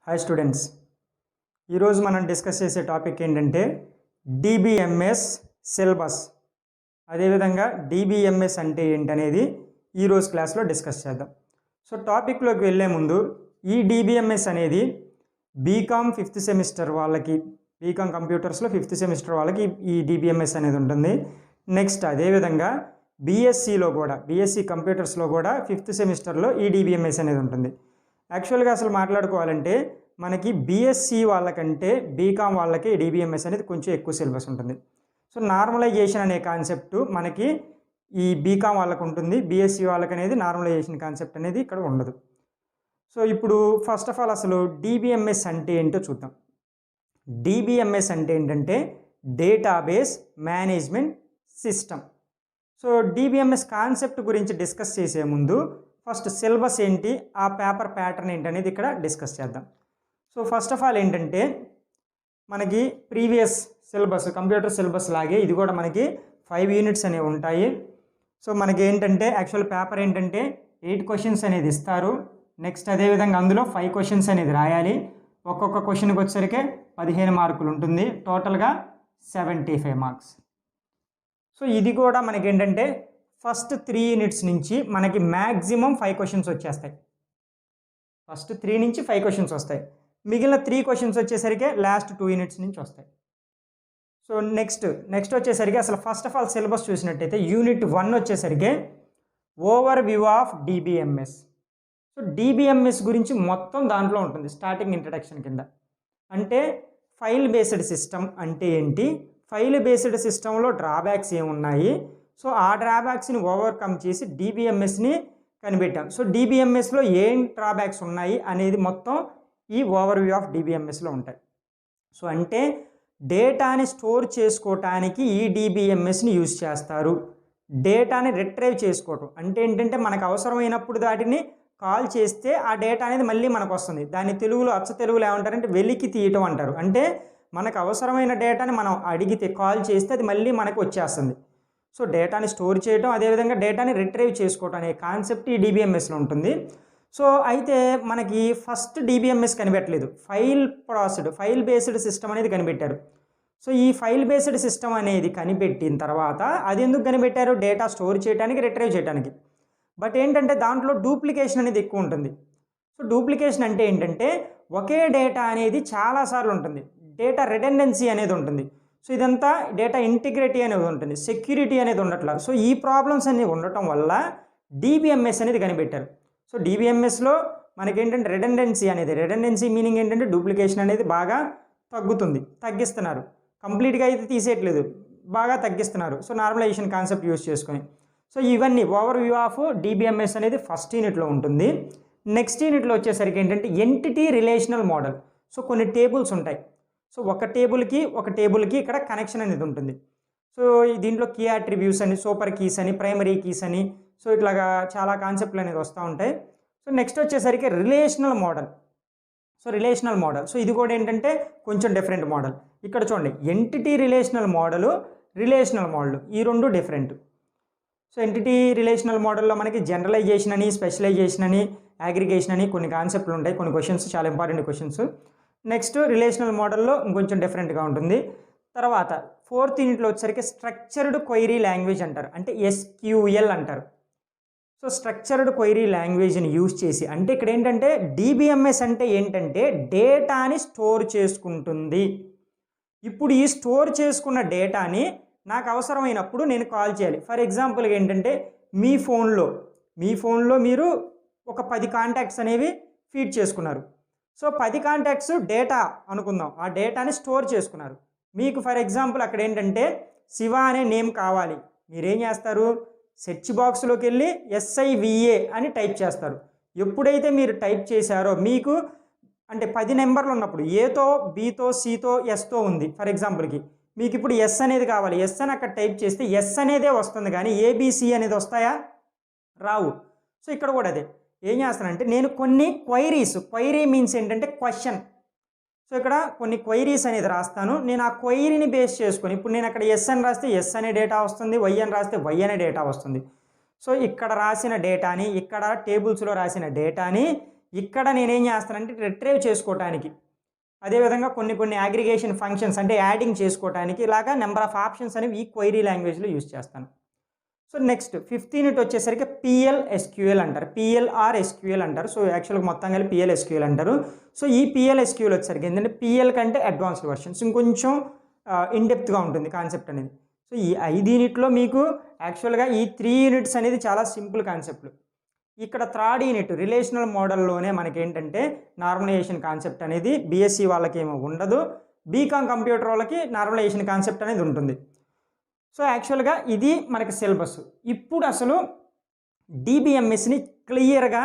Hi students, ఈరోజు మనం discuss చేసే టాపిక్ ఏంటంటే డిబిఎంఎస్ సిలబస్. అదేవిధంగా డిబిఎంఎస్ అంటే ఏంటనేది ఈరోజు క్లాస్లో డిస్కస్ చేద్దాం. సో టాపిక్లోకి వెళ్ళే ముందు ఈ డిబిఎంఎస్ అనేది బీకామ్ ఫిఫ్త్ సెమిస్టర్ వాళ్ళకి, బీకామ్ కంప్యూటర్స్లో ఫిఫ్త్ సెమిస్టర్ వాళ్ళకి ఈ డిబిఎంఎస్ అనేది ఉంటుంది. నెక్స్ట్ అదేవిధంగా బీఎస్సీలో కూడా, బీఎస్సీ కంప్యూటర్స్లో కూడా ఫిఫ్త్ సెమిస్టర్లో ఈ డిబిఎంఎస్ అనేది ఉంటుంది. యాక్చువల్గా అసలు మాట్లాడుకోవాలంటే మనకి బీఎస్సీ వాళ్ళకంటే బీకామ్ వాళ్ళకి డిబిఎంఎస్ అనేది కొంచెం ఎక్కువ సిలబస్ ఉంటుంది. సో నార్మలైజేషన్ అనే కాన్సెప్ట్ మనకి ఈ బీకామ్ వాళ్ళకు ఉంటుంది, బీఎస్సీ వాళ్ళకి అనేది నార్మలైజేషన్ కాన్సెప్ట్ అనేది ఇక్కడ ఉండదు. సో ఇప్పుడు ఫస్ట్ ఆఫ్ ఆల్ అసలు డిబిఎంఎస్ అంటే ఏంటో చూద్దాం. డిబిఎంఎస్ అంటే ఏంటంటే database management system. So DBMS concept గురించి డిస్కస్ చేసే ముందు ఫస్ట్ సిలబస్ ఏంటి, ఆ పేపర్ ప్యాటర్న్ ఏంటి అనేది ఇక్కడ డిస్కస్ చేద్దాం. సో ఫస్ట్ ఆఫ్ ఆల్ ఏంటంటే మనకి ప్రీవియస్ సిలబస్, కంప్యూటర్ సిలబస్ లాగే ఇది కూడా మనకి 5 యూనిట్స్ అనేవి ఉంటాయి. సో మనకి ఏంటంటే యాక్చువల్ పేపర్ ఏంటంటే 8 క్వశ్చన్స్ అనేది ఇస్తారు. నెక్స్ట్ అదేవిధంగా అందులో 5 క్వశ్చన్స్ అనేది రాయాలి. ఒక్కొక్క క్వశ్చన్కి వచ్చేసరికి 15 మార్కులు ఉంటుంది, టోటల్గా 75 మార్క్స్. సో ఇది కూడా మనకి ఏంటంటే ఫస్ట్ 3 యూనిట్స్ నుంచి మనకి మ్యాక్సిమం 5 క్వశ్చన్స్ వచ్చేస్తాయి. ఫస్ట్ 3 నుంచి 5 క్వశ్చన్స్ వస్తాయి. మిగిలిన 3 క్వశ్చన్స్ వచ్చేసరికి లాస్ట్ 2 యూనిట్స్ నుంచి వస్తాయి. సో నెక్స్ట్ వచ్చేసరికి అసలు ఫస్ట్ ఆఫ్ ఆల్ సిలబస్ చూసినట్టయితే యూనిట్ 1 వచ్చేసరికి over view of DBMS. So DBMS గురించి మొత్తం దాంట్లో ఉంటుంది స్టార్టింగ్ ఇంట్రడక్షన్ కింద. అంటే ఫైల్ బేస్డ్ సిస్టమ్ అంటే ఏంటి, ఫైల్ బేస్డ్ సిస్టంలో డ్రాబ్యాక్స్ ఏమున్నాయి, సో ఆ డ్రాబ్యాక్స్ని ఓవర్కమ్ చేసి డిబిఎంఎస్ని కనిపెట్టాం. సో డిబిఎంఎస్లో ఏం డ్రాబ్యాక్స్ ఉన్నాయి అనేది మొత్తం ఈ ఓవర్ వ్యూ ఆఫ్ డిబిఎంఎస్లో ఉంటాయి. సో అంటే డేటాని స్టోర్ చేసుకోవటానికి ఈ డిబిఎంఎస్ని యూజ్ చేస్తారు. డేటాని రిట్రైవ్ చేసుకోవటం అంటే ఏంటంటే మనకు అవసరమైనప్పుడు దాటిని కాల్ చేస్తే ఆ డేటా అనేది మళ్ళీ మనకు వస్తుంది. దాన్ని తెలుగులో అచ్చ తెలుగులో ఏమంటారంటే వెలికి తీయటం అంటారు. అంటే మనకు అవసరమైన డేటాని మనం అడిగితే కాల్ చేస్తే అది మళ్ళీ మనకు వచ్చేస్తుంది. సో డేటాని స్టోర్ చేయడం, అదేవిధంగా డేటాని రిట్రైవ్ చేసుకోవటం అనే కాన్సెప్ట్ ఈ డిబిఎంఎస్లో ఉంటుంది. సో అయితే మనకి ఫస్ట్ డిబిఎంఎస్ కనిపెట్టలేదు, ఫైల్ బేస్డ్ సిస్టమ్ అనేది కనిపెట్టారు. సో ఈ ఫైల్ బేస్డ్ సిస్టమ్ అనేది కనిపెట్టిన తర్వాత అది ఎందుకు కనిపెట్టారు, డేటా స్టోర్ చేయడానికి, రిట్రైవ్ చేయడానికి. బట్ ఏంటంటే దాంట్లో డూప్లికేషన్ అనేది ఎక్కువ ఉంటుంది. సో డూప్లికేషన్ అంటే ఏంటంటే ఒకే డేటా అనేది చాలాసార్లు ఉంటుంది, డేటా రిడెండెన్సీ అనేది ఉంటుంది. సో ఇదంతా డేటా ఇంటిగ్రిటీ అనేది ఉంటుంది, సెక్యూరిటీ అనేది ఉండట్లేదు. సో ఈ ప్రాబ్లమ్స్ అనేవి ఉండటం వల్ల డిబిఎంఎస్ అనేది కనిపెట్టారు. సో డిబిఎంఎస్లో మనకేంటంటే రిడెండెన్సీ మీనింగ్ ఏంటంటే డూప్లికేషన్ అనేది బాగా తగ్గిస్తున్నారు. కంప్లీట్గా అయితే తీసేయట్లేదు, బాగా తగ్గిస్తున్నారు. సో నార్మలైజేషన్ కాన్సెప్ట్ యూజ్ చేసుకొని. సో ఇవన్నీ ఓవర్ వ్యూ ఆఫ్ డిబిఎంఎస్ అనేది ఫస్ట్ యూనిట్లో ఉంటుంది. నెక్స్ట్ యూనిట్లో వచ్చేసరికి ఏంటంటే ఎంటిటీ రిలేషనల్ మోడల్. సో కొన్ని టేబుల్స్ ఉంటాయి. సో ఒక టేబుల్కి ఇక్కడ కనెక్షన్ అనేది ఉంటుంది. సో దీంట్లో కీ అట్రిబ్యూట్స్ అని, సూపర్ కీస్ అని, ప్రైమరీ కీస్ అని, సో ఇట్లాగా చాలా కాన్సెప్ట్లు అనేది వస్తూ ఉంటాయి. సో నెక్స్ట్ వచ్చేసరికి రిలేషనల్ మోడల్. సో ఇది కూడా ఏంటంటే కొంచెం డిఫరెంట్ మోడల్. ఇక్కడ చూడండి, ఎంటిటీ రిలేషనల్ మోడల్ ఈ రెండు డిఫరెంట్. సో ఎంటిటీ రిలేషనల్ మోడల్లో మనకి జనరలైజేషన్ అని, స్పెషలైజేషన్ అని, అగ్రిగేషన్ అని కొన్ని కాన్సెప్ట్లు ఉంటాయి, కొన్ని క్వశ్చన్స్ చాలా ఇంపార్టెంట్ క్వశ్చన్స్. నెక్స్ట్ రిలేషనల్ మోడల్లో ఇంకొంచెం డిఫరెంట్గా ఉంటుంది. తర్వాత 4th యూనిట్లో వచ్చేసరికి స్ట్రక్చర్డ్ క్వైరీ లాంగ్వేజ్ అంటారు, అంటే ఎస్క్యూఎల్ అంటారు. సో స్ట్రక్చర్డ్ క్వైరీ లాంగ్వేజ్ని యూజ్ చేసి, అంటే ఇక్కడ ఏంటంటే డిబిఎంఎస్ అంటే ఏంటంటే డేటాని స్టోర్ చేసుకుంటుంది. ఇప్పుడు ఈ స్టోర్ చేసుకున్న డేటాని నాకు అవసరమైనప్పుడు నేను కాల్ చేయాలి. ఫర్ ఎగ్జాంపుల్గా ఏంటంటే మీ ఫోన్లో మీరు ఒక 10 కాంటాక్ట్స్ అనేవి ఫీడ్ చేసుకున్నారు. సో 10 కాంటాక్ట్స్ డేటా అనుకుందాం, ఆ డేటాని స్టోర్ చేసుకున్నారు. మీకు ఫర్ ఎగ్జాంపుల్ అక్కడ ఏంటంటే శివ అనే నేమ్ కావాలి. మీరేం చేస్తారు, సెర్చ్ బాక్స్లోకి వెళ్ళి SIVA అని టైప్ చేస్తారు. ఎప్పుడైతే మీరు టైప్ చేశారో మీకు అంటే 10 నెంబర్లు ఉన్నప్పుడు ఏతో, బీతో, సితో, ఎస్తో ఉంది ఫర్ ఎగ్జాంపుల్కి, మీకు ఇప్పుడు ఎస్ అనేది కావాలి. ఎస్ అని అక్కడ టైప్ చేస్తే ఎస్ అనేదే వస్తుంది, కానీ ABC అనేది వస్తాయా, రావు. సో ఇక్కడ కూడా అదే ఏం చేస్తానంటే నేను కొన్ని క్వైరీ మీన్స్ ఏంటంటే క్వశ్చన్. సో ఇక్కడ కొన్ని క్వైరీస్ అనేది రాస్తాను. నేను ఆ క్వైరీని బేస్ చేసుకొని ఇప్పుడు నేను అక్కడ ఎస్ అని రాస్తే ఎస్ అనే డేటా వస్తుంది, వై అని రాస్తే వై అనే డేటా వస్తుంది. సో ఇక్కడ రాసిన డేటాని, ఇక్కడ టేబుల్స్లో రాసిన డేటాని ఇక్కడ నేనేం చేస్తానంటే రిట్రైవ్ చేసుకోవటానికి, అదేవిధంగా కొన్ని అగ్రిగేషన్ ఫంక్షన్స్ అంటే యాడింగ్ చేసుకోవటానికి ఇలాగా నెంబర్ ఆఫ్ ఆప్షన్స్ అనేవి ఈ క్వైరీ లాంగ్వేజ్లో యూజ్ చేస్తాను. సో నెక్స్ట్ 5th యూనిట్ వచ్చేసరికి PL/SQL అంటారు, PL/SQL అంటారు. సో యాక్చువల్గా మొత్తం కలిపి PL/SQL అంటారు. సో ఈ PL/SQL వచ్చేసరికి ఏంటంటే PL కంటే అడ్వాన్స్డ్ వర్షన్స్, ఇంకొంచెం ఇన్డెప్త్గా ఉంటుంది కాన్సెప్ట్ అనేది. సో ఈ 5 యూనిట్లో మీకు యాక్చువల్గా ఈ 3 యూనిట్స్ అనేది చాలా సింపుల్ కాన్సెప్ట్లు. ఇక్కడ 3rd యూనిట్ రిలేషనల్ మోడల్లోనే మనకేంటంటే నార్మలైజేషన్ కాన్సెప్ట్ అనేది BSc వాళ్ళకి ఏమో ఉండదు, బీకామ్ కంప్యూటర్ వాళ్ళకి నార్మలైజేషన్ కాన్సెప్ట్ అనేది ఉంటుంది. సో యాక్చువల్గా ఇది మనకి సిలబస్. ఇప్పుడు అసలు DBMSని క్లియర్గా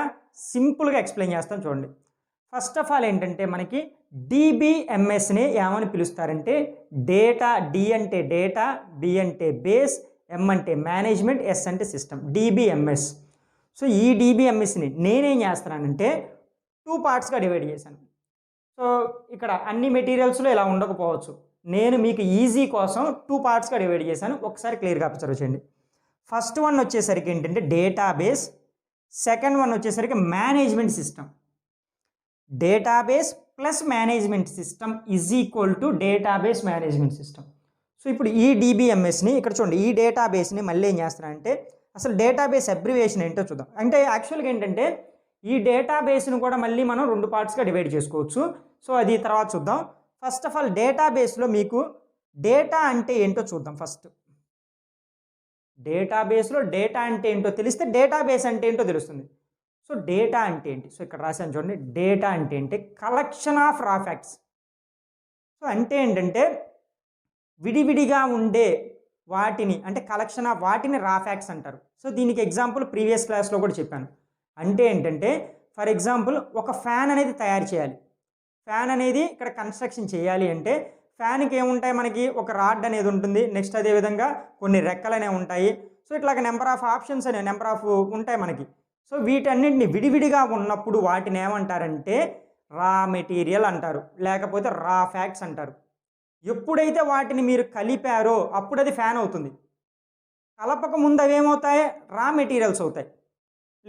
సింపుల్గా ఎక్స్ప్లెయిన్ చేస్తాం చూడండి. ఫస్ట్ ఆఫ్ ఆల్ ఏంటంటే మనకి DBMSని ఏమని పిలుస్తారంటే డేటా, D అంటే డేటా, B అంటే బేస్, M అంటే మేనేజ్మెంట్, S అంటే సిస్టమ్, DBMS. సో ఈ DBMSని నేనేం చేస్తున్నానంటే 2 పార్ట్స్గా డివైడ్ చేశాను. సో ఇక్కడ అన్ని మెటీరియల్స్లో ఇలా ఉండకపోవచ్చు, నేను మీకు ఈజీ కోసం 2 పార్ట్స్గా డివైడ్ చేశాను. ఒకసారి క్లియర్గా అబ్జర్వ్ చేయండి. ఫస్ట్ వన్ వచ్చేసరికి ఏంటంటే డేటాబేస్, సెకండ్ వన్ వచ్చేసరికి management system. Database plus management system is equal to database management system. So ఇప్పుడు ఈ DBMSని ఇక్కడ చూడండి, ఈ డేటాబేస్ని మళ్ళీ ఏం చేస్తున్నానంటే అసలు డేటాబేస్ అబ్రివేషన్ ఏంటో చూద్దాం. అంటే యాక్చువల్గా ఏంటంటే ఈ డేటాబేస్ను కూడా మళ్ళీ మనం 2 పార్ట్స్గా డివైడ్ చేసుకోవచ్చు. సో అది తర్వాత చూద్దాం. ఫస్ట్ ఆఫ్ ఆల్ డేటాబేస్లో మీకు డేటా అంటే ఏంటో చూద్దాం. ఫస్ట్ డేటాబేస్లో డేటా అంటే ఏంటో తెలిస్తే డేటాబేస్ అంటే ఏంటో తెలుస్తుంది. సో డేటా అంటే ఏంటి? సో ఇక్కడ రాశాను చూడండి, డేటా అంటే ఏంటి? Collection of raw facts. So అంటే ఏంటంటే విడివిడిగా ఉండే వాటిని, అంటే కలెక్షన్ ఆఫ్ వాటిని రా ఫ్యాక్ట్స్ అంటారు. సో దీనికి ఎగ్జాంపుల్ ప్రీవియస్ క్లాస్లో కూడా చెప్పాను. అంటే ఏంటంటే ఫర్ ఎగ్జాంపుల్ ఒక ఫ్యాన్ అనేది తయారు చేయాలి. ఫ్యాన్ అనేది ఇక్కడ కన్స్ట్రక్షన్ చేయాలి అంటే ఫ్యాన్కి ఏముంటాయి, మనకి ఒక రాడ్ అనేది ఉంటుంది, నెక్స్ట్ అదేవిధంగా కొన్ని రెక్కలు అనేవి ఉంటాయి. సో ఇట్లాగ నెంబర్ ఆఫ్ ఆప్షన్స్ అనేవి నెంబర్ ఆఫ్ ఉంటాయి మనకి. సో వీటన్నిటిని విడివిడిగా ఉన్నప్పుడు వాటిని ఏమంటారంటే రా మెటీరియల్ అంటారు, లేకపోతే రా ఫ్యాక్ట్స్ అంటారు. ఎప్పుడైతే వాటిని మీరు కలిపారో అప్పుడు అది ఫ్యాన్ అవుతుంది. కలపక ముందు అవి ఏమవుతాయి, రా మెటీరియల్స్ అవుతాయి.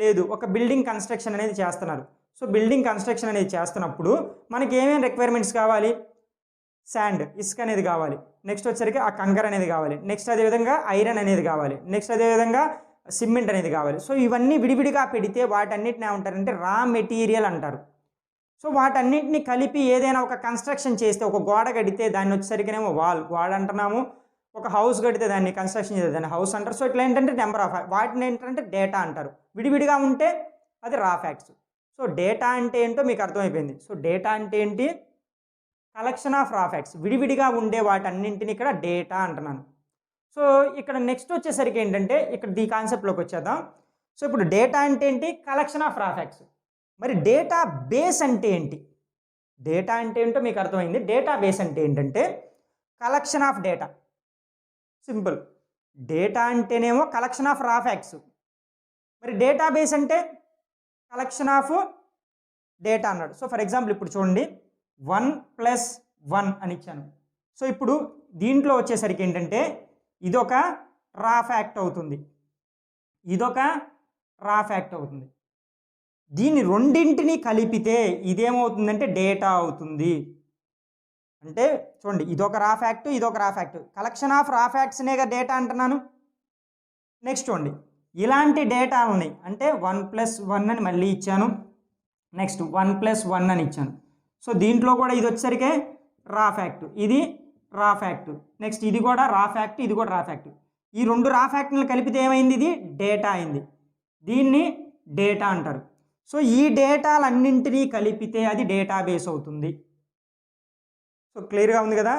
లేదు, ఒక బిల్డింగ్ కన్స్ట్రక్షన్ అనేది చేస్తున్నారు. సో బిల్డింగ్ కన్స్ట్రక్షన్ అనేది చేస్తున్నప్పుడు మనకి ఏమేమి రిక్వైర్మెంట్స్ కావాలి, శాండ్, ఇసుక అనేది కావాలి, నెక్స్ట్ వచ్చరికి ఆ కంకర్ అనేది కావాలి, నెక్స్ట్ అదేవిధంగా ఐరన్ అనేది కావాలి, నెక్స్ట్ అదేవిధంగా సిమెంట్ అనేది కావాలి. సో ఇవన్నీ విడివిడిగా పెడితే వాటన్నిటిని ఏమంటారంటే రా మెటీరియల్ అంటారు. సో వాటన్నిటిని కలిపి ఏదైనా ఒక కన్స్ట్రక్షన్ చేస్తే, ఒక గోడ కడితే దాన్ని వచ్చేసరికినేమో గోడ అంటున్నాము, ఒక హౌస్ కడితే దాన్ని కన్స్ట్రక్షన్ చేస్తే దాన్ని హౌస్ అంటారు. సో ఇట్లా ఏంటంటే నెంబర్ ఆఫ్ వాటిని ఏంటంటే డేటా అంటారు. విడివిడిగా ఉంటే అది రా ఫ్యాక్ట్స్. సో డేటా అంటే ఏంటో మీకు అర్థమైపోయింది. సో డేటా అంటే ఏంటి, కలెక్షన్ ఆఫ్ రా ఫ్యాక్ట్స్, విడివిడిగా ఉండే వాటన్నింటిని ఇక్కడ డేటా అంటున్నాను. సో ఇక్కడ నెక్స్ట్ వచ్చేసరికి ఏంటంటే ఇక్కడ ఈ కాన్సెప్ట్లోకి వచ్చేద్దాం. సో ఇప్పుడు డేటా అంటే ఏంటి, కలెక్షన్ ఆఫ్ రా ఫ్యాక్ట్స్. మరి డేటా బేస్ అంటే ఏంటి? డేటా అంటే ఏంటో మీకు అర్థమైంది. డేటా బేస్ అంటే ఏంటంటే collection of data. Simple. Data అంటేనేమో కలెక్షన్ ఆఫ్ రా ఫ్యాక్ట్స్, మరి డేటా బేస్ అంటే కలెక్షన్ ఆఫ్ డేటా అన్నాడు. సో ఫర్ ఎగ్జాంపుల్ ఇప్పుడు చూడండి 1+1 అని ఇచ్చాను. సో ఇప్పుడు దీంట్లో వచ్చేసరికి ఏంటంటే ఇదొక రా ఫ్యాక్ట్ అవుతుంది, ఇదొక రా ఫ్యాక్ట్ అవుతుంది. దీన్ని రెండింటిని కలిపితే ఇదేమవుతుందంటే డేటా అవుతుంది. అంటే చూడండి, ఇదొక రా ఫ్యాక్ట్, ఇదొక రా ఫ్యాక్ట్, కలెక్షన్ ఆఫ్ రా ఫ్యాక్ట్స్నేగా డేటా అంటున్నాను. నెక్స్ట్ చూడండి, ఇలాంటి డేటా ఉన్నాయి అంటే 1+1 అని మళ్ళీ ఇచ్చాను, నెక్స్ట్ 1+1 అని ఇచ్చాను. సో దీంట్లో కూడా ఇది వచ్చేసరికి రా ఫ్యాక్ట్, ఇది రా ఫ్యాక్ట్, నెక్స్ట్ ఇది కూడా రా ఫ్యాక్ట్, ఇది కూడా రా ఫ్యాక్ట్. ఈ 2 రా ఫ్యాక్ట్లను కలిపితే ఏమైంది, ఇది డేటా అయింది. దీన్ని డేటా అంటారు. సో ఈ డేటాలన్నింటినీ కలిపితే అది డేటాబేస్ అవుతుంది. సో క్లియర్గా ఉంది కదా.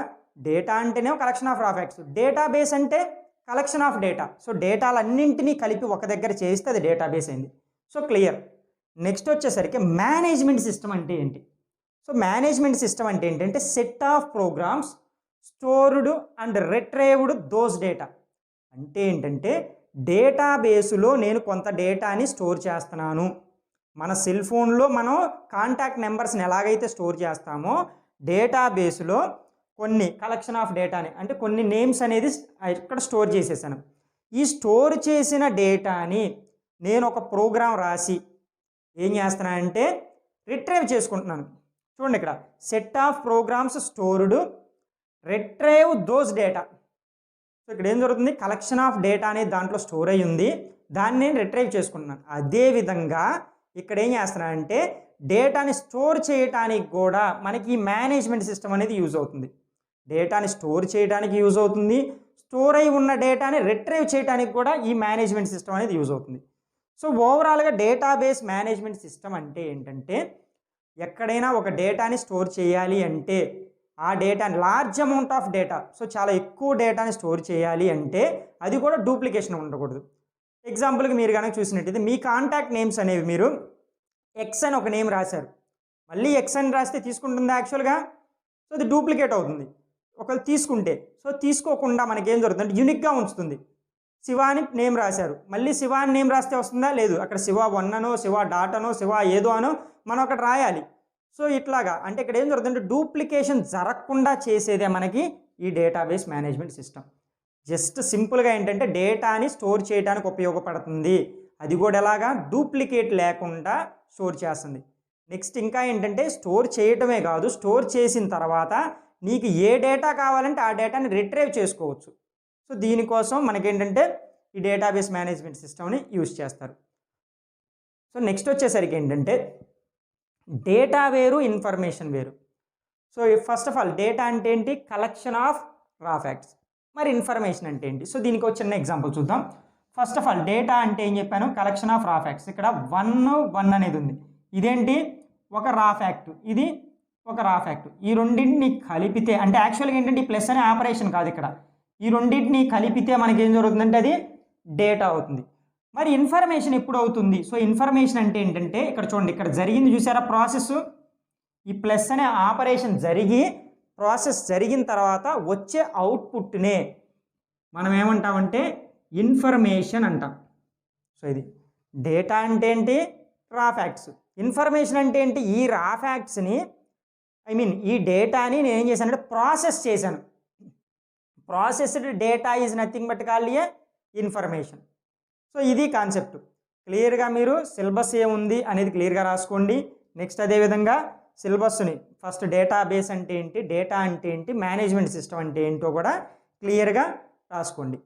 డేటా అంటేనే collection of raw facts, database అంటే కలెక్షన్ ఆఫ్ డేటా. సో డేటాలన్నింటినీ కలిపి ఒక దగ్గర చేస్తే అది డేటాబేస్ అయింది. So clear. నెక్స్ట్ వచ్చేసరికి మేనేజ్మెంట్ సిస్టమ్ అంటే ఏంటి? సో మేనేజ్మెంట్ సిస్టమ్ అంటే ఏంటంటే set of programs stored and retrieved those data. అంటే ఏంటంటే డేటాబేసులో నేను కొంత డేటాని స్టోర్ చేస్తున్నాను. మన సెల్ ఫోన్లో మనం కాంటాక్ట్ నెంబర్స్ని ఎలాగైతే స్టోర్ చేస్తామో డేటాబేస్లో కొన్ని కలెక్షన్ ఆఫ్ డేటాని, అంటే కొన్ని నేమ్స్ అనేది ఇక్కడ స్టోర్ చేసేసాను. ఈ స్టోర్ చేసిన డేటాని నేను ఒక ప్రోగ్రాం రాసి ఏం చేస్తున్నానంటే రిట్రైవ్ చేసుకుంటున్నాను. చూడండి ఇక్కడ set of programs stored retrieve those data. So ఇక్కడ ఏం జరుగుతుంది, కలెక్షన్ ఆఫ్ డేటా అనేది దాంట్లో స్టోర్ అయ్యి ఉంది, దాన్ని నేను రిట్రైవ్ చేసుకుంటున్నాను. అదేవిధంగా ఇక్కడ ఏం చేస్తున్నానంటే డేటాని స్టోర్ చేయడానికి కూడా మనకి ఈ మేనేజ్మెంట్ సిస్టమ్ అనేది యూజ్ అవుతుంది. డేటాని స్టోర్ చేయడానికి యూజ్ అవుతుంది, స్టోర్ అయి ఉన్న డేటాని రిట్రైవ్ చేయడానికి కూడా ఈ మేనేజ్మెంట్ సిస్టమ్ అనేది యూజ్ అవుతుంది. సో ఓవరాల్గా డేటాబేస్ మేనేజ్మెంట్ సిస్టమ్ అంటే ఏంటంటే ఎక్కడైనా ఒక డేటాని స్టోర్ చేయాలి అంటే ఆ డేటాని large amount of data, so చాలా ఎక్కువ డేటాని స్టోర్ చేయాలి అంటే అది కూడా డూప్లికేషన్ ఉండకూడదు. ఎగ్జాంపుల్కి మీరు కనుక చూసినట్టయితే మీ కాంటాక్ట్ నేమ్స్ అనేవి మీరు ఎక్స్ అని ఒక నేమ్ రాశారు, మళ్ళీ ఎక్స్ అని రాస్తే తీసుకుంటుందా యాక్చువల్గా? సో అది డూప్లికేట్ అవుతుంది. ఒకవేళ తీసుకుంటే, సో తీసుకోకుండా మనకేం జరుగుతుంది అంటే యూనిక్గా ఉంచుతుంది. శివ అని నేమ్ రాశారు, మళ్ళీ శివ అని నేమ్ రాస్తే వస్తుందా? లేదు. అక్కడ శివ 1 అనో శివ డాట్ అనో శివ ఏదో అనో మనం అక్కడ రాయాలి. సో ఇట్లాగా అంటే ఇక్కడ ఏం జరుగుతుందంటే డూప్లికేషన్ జరగకుండా చేసేదే మనకి ఈ డేటాబేస్ మేనేజ్మెంట్ సిస్టమ్. జస్ట్ సింపుల్గా ఏంటంటే డేటాని స్టోర్ చేయడానికి ఉపయోగపడుతుంది, అది కూడా ఎలాగా డూప్లికేట్ లేకుండా స్టోర్ చేస్తుంది. నెక్స్ట్ ఇంకా ఏంటంటే స్టోర్ చేయటమే కాదు, స్టోర్ చేసిన తర్వాత నీకు ఏ డేటా కావాలంటే ఆ డేటాని రిట్రైవ్ చేసుకోవచ్చు. సో దీనికోసం మనకేంటంటే ఈ డేటాబేస్ మేనేజ్మెంట్ సిస్టమ్ని యూజ్ చేస్తారు. సో నెక్స్ట్ వచ్చేసరికి ఏంటంటే డేటా వేరు, ఇన్ఫర్మేషన్ వేరు. So first of all data అంటే ఏంటి? Collection of raw facts. మరి ఇన్ఫర్మేషన్ అంటే ఏంటి? సో దీనికి ఒక చిన్న ఎగ్జాంపుల్ చూద్దాం. ఫస్ట్ ఆఫ్ ఆల్ డేటా అంటే ఏం చెప్పాను? Collection of raw facts. ఇక్కడ 1 అనేది ఉంది, ఇదేంటి? ఒక రా ఫ్యాక్ట్, ఇది ఒక రా ఫ్యాక్ట్. ఈ రెండింటిని కలిపితే అంటే యాక్చువల్గా ఏంటంటే ఈ ప్లస్ అనే ఆపరేషన్ కాదు, ఇక్కడ ఈ రెండింటిని కలిపితే మనకి ఏం జరుగుతుందంటే అది డేటా అవుతుంది. మరి ఇన్ఫర్మేషన్ ఎప్పుడు అవుతుంది? సో ఇన్ఫర్మేషన్ అంటే ఏంటంటే ఇక్కడ చూడండి, ఇక్కడ జరిగింది చూసారా ప్రాసెస్, ఈ ప్లస్ అనే ఆపరేషన్ జరిగి ప్రాసెస్ జరిగిన తర్వాత వచ్చే అవుట్పుట్నే మనం ఏమంటామంటే ఇన్ఫర్మేషన్ అంటాం. సో ఇది డేటా అంటే ఏంటి? రా ఫ్యాక్ట్స్. ఇన్ఫర్మేషన్ అంటే ఏంటి? ఈ రా ఫ్యాక్ట్స్ని ఈ డేటాని నేను ఏం చేశానంటే ప్రాసెస్ చేశాను. Processed data is nothing but called a information. So ఇది కాన్సెప్ట్. క్లియర్గా మీరు సిలబస్ ఏముంది అనేది క్లియర్గా రాసుకోండి. నెక్స్ట్ అదేవిధంగా సిలబస్ని ఫస్ట్ డేటాబేస్ అంటే ఏంటి, డేటా అంటే ఏంటి, మేనేజ్మెంట్ సిస్టమ్ అంటే ఏంటో కూడా క్లియర్గా రాసుకోండి.